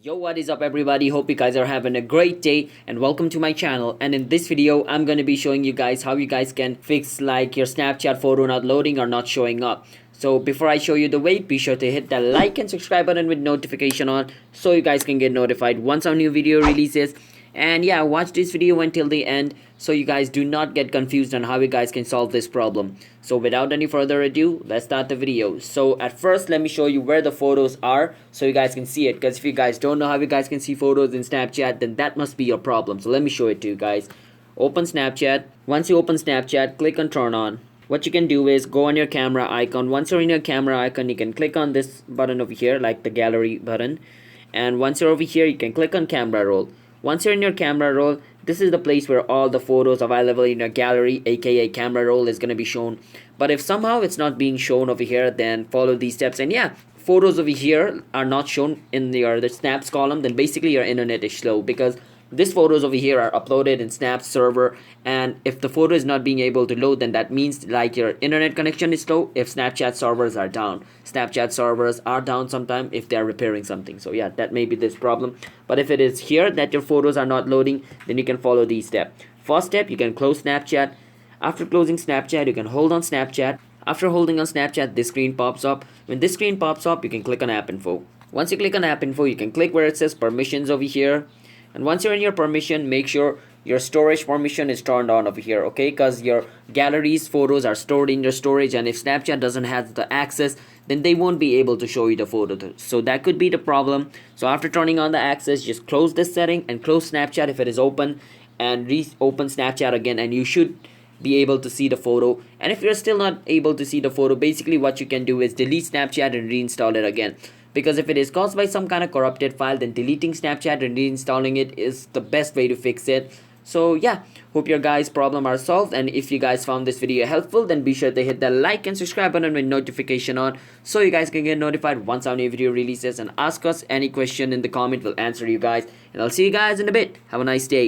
Yo, what is up everybody? Hope you guys are having a great day and welcome to my channel. And in this video I'm going to be showing you guys how you guys can fix like your Snapchat photo not loading or not showing up. So before I show you the way, be sure to hit that like and subscribe button with notification on so you guys can get notified once our new video releases. And yeah, watch this video until the end so you guys do not get confused on how you guys can solve this problem. So without any further ado, let's start the video. So at first, let me show you where the photos are so you guys can see it, because if you guys don't know how you guys can see photos in Snapchat, then that must be your problem. So let me show it to you guys. Open Snapchat. Once you open Snapchat, click on turn on. What you can do is go on your camera icon. Once you're in your camera icon, you can click on this button over here, like the gallery button. And once you're over here, you can click on camera roll. Once you're in your camera roll, this is the place where all the photos available in your gallery, aka camera roll, is going to be shown. But if somehow it's not being shown over here, then follow these steps. And yeah, photos over here are not shown in the snaps column, then basically your internet is slow, because these photos over here are uploaded in Snap's server, and if the photo is not being able to load, then that means like your internet connection is slow. If Snapchat servers are down, Snapchat servers are down sometime if they are repairing something. So yeah, that may be this problem. But if it is here that your photos are not loading, then you can follow these steps. First step, you can close Snapchat. After closing Snapchat, you can hold on Snapchat. After holding on Snapchat, this screen pops up. When this screen pops up, you can click on app info. Once you click on app info, you can click where it says permissions over here. And once you're in your permission, make sure your storage permission is turned on over here, okay? Because your galleries photos are stored in your storage, and if Snapchat doesn't have the access, then they won't be able to show you the photo. So that could be the problem. So after turning on the access, just close this setting and close Snapchat if it is open, and reopen Snapchat again, and you should be able to see the photo. And if you're still not able to see the photo, basically what you can do is delete Snapchat and reinstall it again. Because if it is caused by some kind of corrupted file, then deleting Snapchat and reinstalling it is the best way to fix it. So yeah, hope your guys' problem are solved. And if you guys found this video helpful, then be sure to hit the like and subscribe button with notification on so you guys can get notified once our new video releases. And ask us any question in the comment, we'll answer you guys. And I'll see you guys in a bit. Have a nice day.